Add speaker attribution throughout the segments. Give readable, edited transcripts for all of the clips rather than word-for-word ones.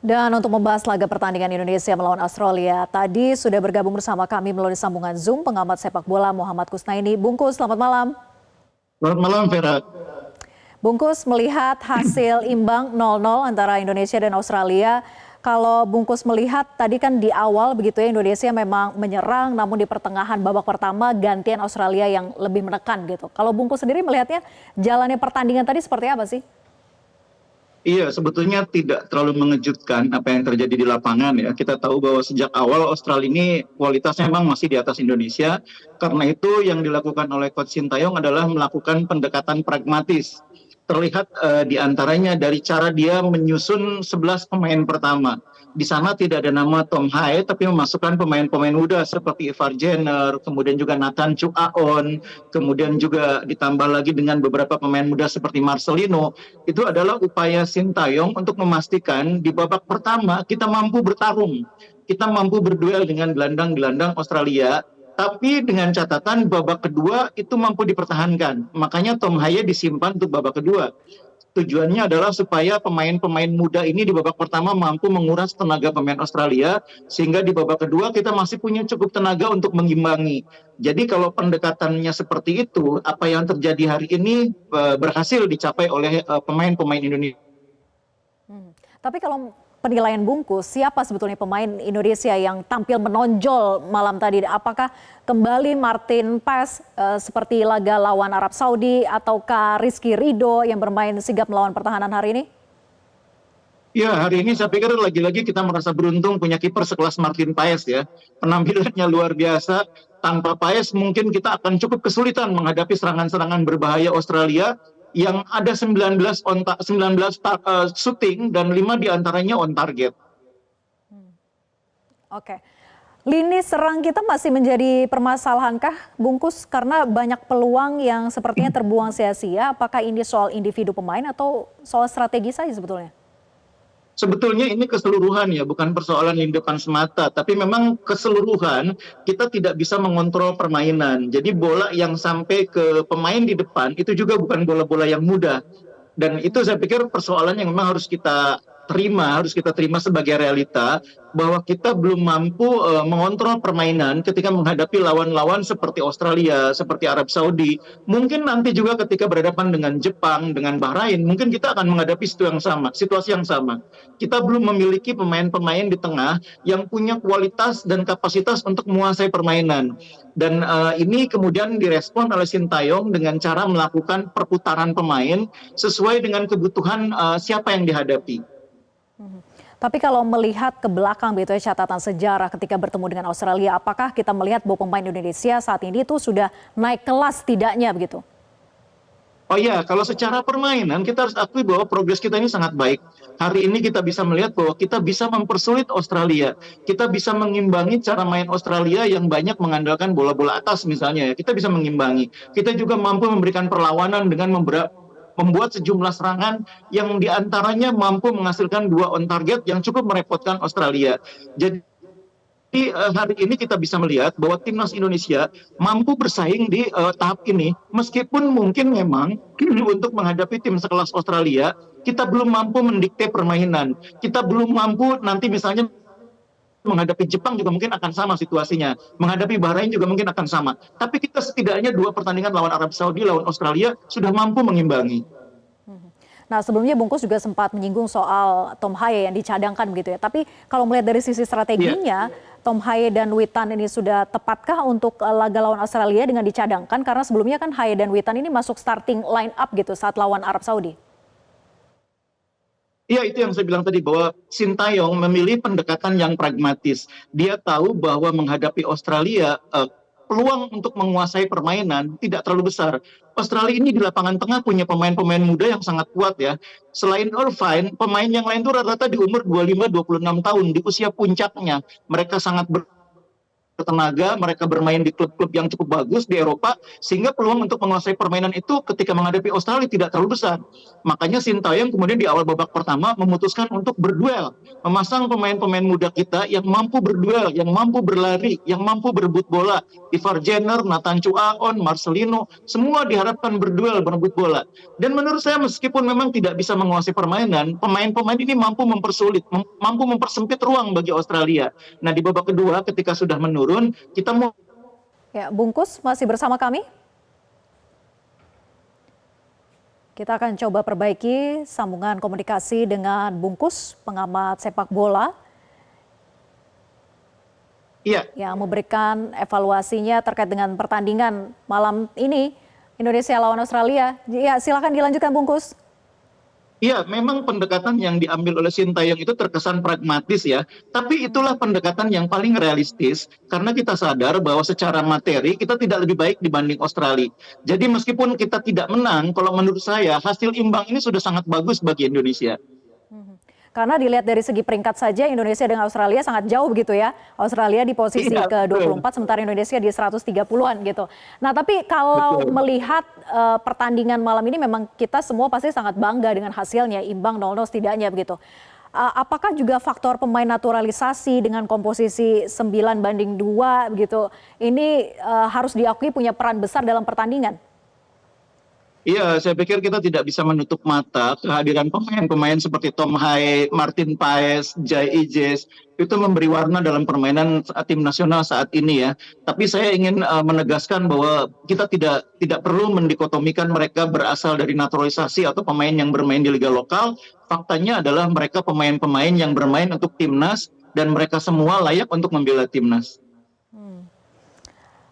Speaker 1: Dan untuk membahas laga pertandingan Indonesia melawan Australia, tadi sudah bergabung bersama kami melalui sambungan Zoom pengamat sepak bola Muhammad Kusnaini. Bungkus, selamat malam.
Speaker 2: Selamat malam, Vera.
Speaker 1: Bungkus, melihat hasil imbang 0-0 antara Indonesia dan Australia, kalau Bungkus melihat tadi kan di awal begitu ya, Indonesia memang menyerang, namun di pertengahan babak pertama gantian Australia yang lebih menekan gitu. Kalau Bungkus sendiri melihatnya jalannya pertandingan tadi seperti apa sih?
Speaker 2: Iya, sebetulnya tidak terlalu mengejutkan apa yang terjadi di lapangan ya. Kita tahu bahwa sejak awal Australia ini kualitasnya memang masih di atas Indonesia. Karena itu yang dilakukan oleh Coach Sintayong adalah melakukan pendekatan pragmatis. Terlihat di antaranya dari cara dia menyusun 11 pemain pertama. Di sana tidak ada nama Tom Haye, tapi memasukkan pemain-pemain muda seperti Ivar Jenner, kemudian juga Nathan Chu Aon, kemudian juga ditambah lagi dengan beberapa pemain muda seperti Marcelino. Itu adalah upaya Sintayong untuk memastikan di babak pertama kita mampu bertarung. Kita mampu berduel dengan gelandang-gelandang Australia, tapi dengan catatan babak kedua itu mampu dipertahankan. Makanya Tom Haye disimpan untuk babak kedua. Tujuannya adalah supaya pemain-pemain muda ini di babak pertama mampu menguras tenaga pemain Australia, sehingga di babak kedua kita masih punya cukup tenaga untuk mengimbangi. Jadi kalau pendekatannya seperti itu, apa yang terjadi hari ini berhasil dicapai oleh pemain-pemain Indonesia.
Speaker 1: Tapi kalau penilaian Bungkus, siapa sebetulnya pemain Indonesia yang tampil menonjol malam tadi? Apakah kembali Martin Paes seperti laga lawan Arab Saudi, ataukah Rizky Ridho yang bermain sigap melawan pertahanan hari ini?
Speaker 2: Ya, hari ini saya pikir lagi-lagi kita merasa beruntung punya kiper sekelas Martin Paes ya. Penampilannya luar biasa. Tanpa Paes mungkin kita akan cukup kesulitan menghadapi serangan-serangan berbahaya Australia yang ada 19 shooting dan 5 diantaranya on target.
Speaker 1: Oke. Lini serang kita masih menjadi permasalahankah, Bungkus? Karena banyak peluang yang sepertinya terbuang sia-sia. Apakah ini soal individu pemain atau soal strategi saja sebetulnya?
Speaker 2: Sebetulnya ini keseluruhan ya, bukan persoalan lini depan semata, tapi memang keseluruhan kita tidak bisa mengontrol permainan. Jadi bola yang sampai ke pemain di depan itu juga bukan bola-bola yang mudah. Dan itu saya pikir persoalan yang memang harus kita terima sebagai realita, bahwa kita belum mampu mengontrol permainan ketika menghadapi lawan-lawan seperti Australia, seperti Arab Saudi. Mungkin nanti juga ketika berhadapan dengan Jepang, dengan Bahrain, mungkin kita akan menghadapi situasi yang sama. Kita belum memiliki pemain-pemain di tengah yang punya kualitas dan kapasitas untuk menguasai permainan. Dan ini kemudian direspon oleh Sintayong dengan cara melakukan perputaran pemain sesuai dengan kebutuhan siapa yang dihadapi.
Speaker 1: Tapi kalau melihat ke belakang begitu ya, catatan sejarah ketika bertemu dengan Australia, apakah kita melihat bahwa pemain Indonesia saat ini itu sudah naik kelas tidaknya begitu?
Speaker 2: Oh iya, kalau secara permainan kita harus akui bahwa progres kita ini sangat baik. Hari ini kita bisa melihat bahwa kita bisa mempersulit Australia. Kita bisa mengimbangi cara main Australia yang banyak mengandalkan bola-bola atas misalnya ya. Kita bisa mengimbangi. Kita juga mampu memberikan perlawanan dengan membuat sejumlah serangan yang diantaranya mampu menghasilkan 2 on target yang cukup merepotkan Australia. Jadi hari ini kita bisa melihat bahwa timnas Indonesia mampu bersaing di tahap ini, meskipun mungkin memang untuk menghadapi tim sekelas Australia kita belum mampu mendikte permainan, kita belum mampu nanti misalnya menghadapi Jepang juga mungkin akan sama situasinya, menghadapi Bahrain juga mungkin akan sama. Tapi kita setidaknya 2 pertandingan lawan Arab Saudi, lawan Australia sudah mampu mengimbangi.
Speaker 1: Nah, sebelumnya Bungkus juga sempat menyinggung soal Tom Haye yang dicadangkan begitu ya. Tapi kalau melihat dari sisi strateginya, Tom Haye dan Witan ini sudah tepatkah untuk laga lawan Australia dengan dicadangkan? Karena sebelumnya kan Haye dan Witan ini masuk starting line up gitu saat lawan Arab Saudi.
Speaker 2: Iya, itu yang saya bilang tadi, bahwa Sintayong memilih pendekatan yang pragmatis. Dia tahu bahwa menghadapi Australia, peluang untuk menguasai permainan tidak terlalu besar. Australia ini di lapangan tengah punya pemain-pemain muda yang sangat kuat ya. Selain Irfan, pemain yang lain itu rata-rata di umur 25-26 tahun, di usia puncaknya. Mereka sangat bertenaga, mereka bermain di klub-klub yang cukup bagus di Eropa, sehingga peluang untuk menguasai permainan itu ketika menghadapi Australia tidak terlalu besar. Makanya Sintayong kemudian di awal babak pertama memutuskan untuk berduel, memasang pemain-pemain muda kita yang mampu berduel, yang mampu berlari, yang mampu berebut bola. Ivar Jenner, Nathan Chuaon, Marcelino, semua diharapkan berduel, berebut bola. Dan menurut saya meskipun memang tidak bisa menguasai permainan, pemain-pemain ini mampu mempersulit, mampu mempersempit ruang bagi Australia. Nah, di babak kedua ketika sudah menurun, kita mau.
Speaker 1: Ya, Bungkus masih bersama kami. Kita akan coba perbaiki sambungan komunikasi dengan Bungkus, pengamat sepak bola.
Speaker 2: Iya.
Speaker 1: Yang memberikan evaluasinya terkait dengan pertandingan malam ini Indonesia lawan Australia. Ya, silakan dilanjutkan Bungkus.
Speaker 2: Iya, memang pendekatan yang diambil oleh Sintayong itu terkesan pragmatis ya. Tapi itulah pendekatan yang paling realistis karena kita sadar bahwa secara materi kita tidak lebih baik dibanding Australia. Jadi meskipun kita tidak menang, kalau menurut saya hasil imbang ini sudah sangat bagus bagi Indonesia.
Speaker 1: Karena dilihat dari segi peringkat saja Indonesia dengan Australia sangat jauh begitu ya. Australia di posisi ke-24 sementara Indonesia di 130-an gitu. Nah, tapi kalau melihat pertandingan malam ini memang kita semua pasti sangat bangga dengan hasilnya, imbang 0-0 setidaknya begitu. Apakah juga faktor pemain naturalisasi dengan komposisi 9-2 begitu, ini harus diakui punya peran besar dalam pertandingan?
Speaker 2: Iya, saya pikir kita tidak bisa menutup mata kehadiran pemain-pemain seperti Tom Haye, Martin Paes, Jai Ijes itu memberi warna dalam permainan tim nasional saat ini ya. Tapi saya ingin menegaskan bahwa kita tidak perlu mendikotomikan mereka berasal dari naturalisasi atau pemain yang bermain di liga lokal. Faktanya adalah mereka pemain-pemain yang bermain untuk timnas dan mereka semua layak untuk membela timnas.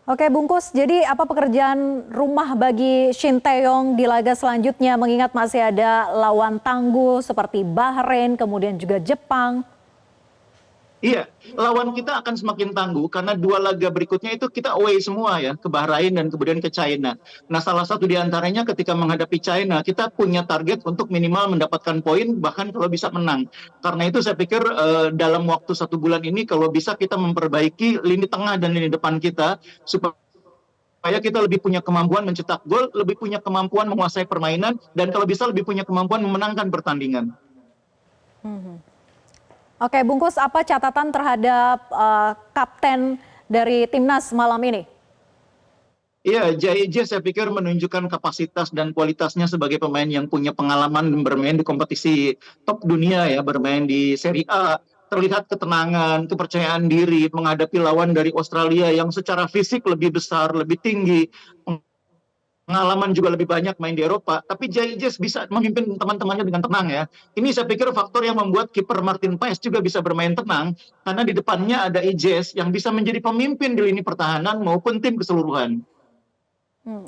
Speaker 1: Oke Bungkus, jadi apa pekerjaan rumah bagi Shin Tae-yong di laga selanjutnya mengingat masih ada lawan tangguh seperti Bahrain, kemudian juga Jepang?
Speaker 2: Iya, lawan kita akan semakin tangguh karena dua laga berikutnya itu kita away semua ya, ke Bahrain dan kemudian ke China. Nah, salah satu di antaranya ketika menghadapi China, kita punya target untuk minimal mendapatkan poin, bahkan kalau bisa menang. Karena itu saya pikir dalam waktu 1 bulan ini kalau bisa kita memperbaiki lini tengah dan lini depan kita, supaya kita lebih punya kemampuan mencetak gol, lebih punya kemampuan menguasai permainan, dan kalau bisa lebih punya kemampuan memenangkan pertandingan.
Speaker 1: Oke, Bungkus, apa catatan terhadap kapten dari timnas malam ini?
Speaker 2: Iya, Jai saya pikir menunjukkan kapasitas dan kualitasnya sebagai pemain yang punya pengalaman bermain di kompetisi top dunia ya, bermain di Serie A. Terlihat ketenangan, kepercayaan diri menghadapi lawan dari Australia yang secara fisik lebih besar, lebih tinggi. Pengalaman juga lebih banyak main di Eropa, tapi Jai bisa memimpin teman-temannya dengan tenang ya. Ini saya pikir faktor yang membuat kiper Martin Paes juga bisa bermain tenang, karena di depannya ada Ijes yang bisa menjadi pemimpin di lini pertahanan maupun tim keseluruhan.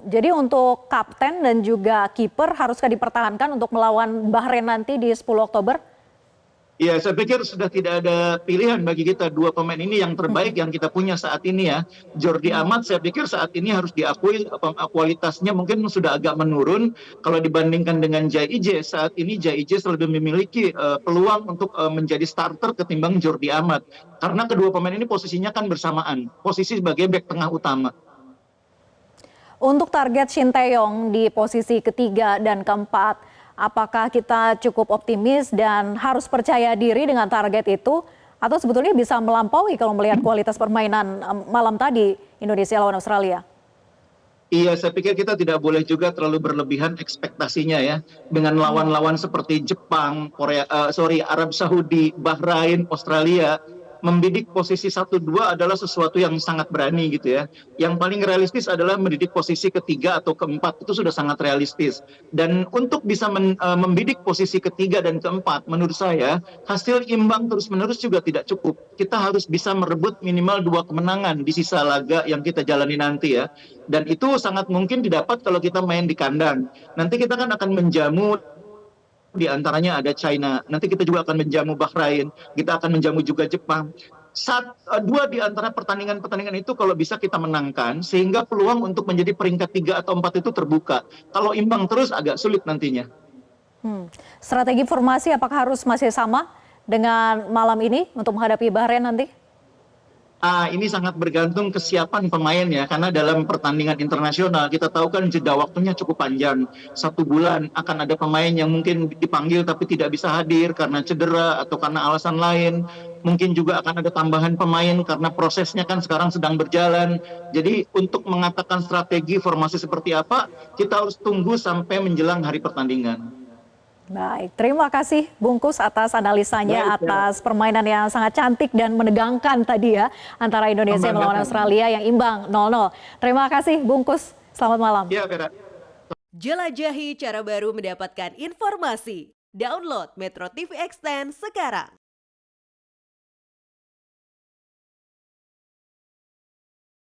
Speaker 1: Jadi untuk kapten dan juga kiper haruskah dipertahankan untuk melawan Bahrain nanti di 10 Oktober?
Speaker 2: Ya, saya pikir sudah tidak ada pilihan bagi kita. Dua pemain ini yang terbaik yang kita punya saat ini ya. Jordi Amat saya pikir saat ini harus diakui kualitasnya mungkin sudah agak menurun. Kalau dibandingkan dengan Jai Ijes, saat ini Jai Ijes lebih memiliki peluang untuk menjadi starter ketimbang Jordi Amat. Karena kedua pemain ini posisinya kan bersamaan. Posisi sebagai bek tengah utama.
Speaker 1: Untuk target Shin Tae-yong di posisi ketiga dan keempat, apakah kita cukup optimis dan harus percaya diri dengan target itu? Atau sebetulnya bisa melampaui kalau melihat kualitas permainan malam tadi Indonesia lawan Australia?
Speaker 2: Iya, saya pikir kita tidak boleh juga terlalu berlebihan ekspektasinya ya. Dengan lawan-lawan seperti Jepang, Arab Saudi, Bahrain, Australia, membidik posisi 1-2 adalah sesuatu yang sangat berani gitu ya. Yang paling realistis adalah mendidik posisi ketiga atau keempat, itu sudah sangat realistis. Dan untuk bisa membidik posisi ketiga dan keempat, menurut saya hasil imbang terus-menerus juga tidak cukup. Kita harus bisa merebut minimal 2 kemenangan di sisa laga yang kita jalani nanti ya. Dan itu sangat mungkin didapat kalau kita main di kandang. Nanti kita kan akan menjamu di antaranya ada China, nanti kita juga akan menjamu Bahrain, kita akan menjamu juga Jepang. Dua di antara pertandingan-pertandingan itu kalau bisa kita menangkan, sehingga peluang untuk menjadi peringkat 3 atau 4 itu terbuka. Kalau imbang terus agak sulit nantinya.
Speaker 1: Strategi formasi apakah harus masih sama dengan malam ini untuk menghadapi Bahrain nanti?
Speaker 2: Ini sangat bergantung kesiapan pemain ya, karena dalam pertandingan internasional kita tahu kan jeda waktunya cukup panjang, 1 bulan akan ada pemain yang mungkin dipanggil tapi tidak bisa hadir karena cedera atau karena alasan lain. Mungkin juga akan ada tambahan pemain karena prosesnya kan sekarang sedang berjalan. Jadi untuk mengatakan strategi formasi seperti apa, kita harus tunggu sampai menjelang hari pertandingan.
Speaker 1: Baik, terima kasih Bungkus atas
Speaker 2: Baik,
Speaker 1: analisanya,
Speaker 2: ya.
Speaker 1: atas permainan yang sangat cantik dan menegangkan tadi ya antara Indonesia melawan
Speaker 2: Membanggakan.
Speaker 1: Australia yang imbang 0-0. Terima kasih Bungkus, selamat malam.
Speaker 2: Ya, Vera.
Speaker 3: Jelajahi cara baru mendapatkan informasi. Download Metro TV Extend sekarang.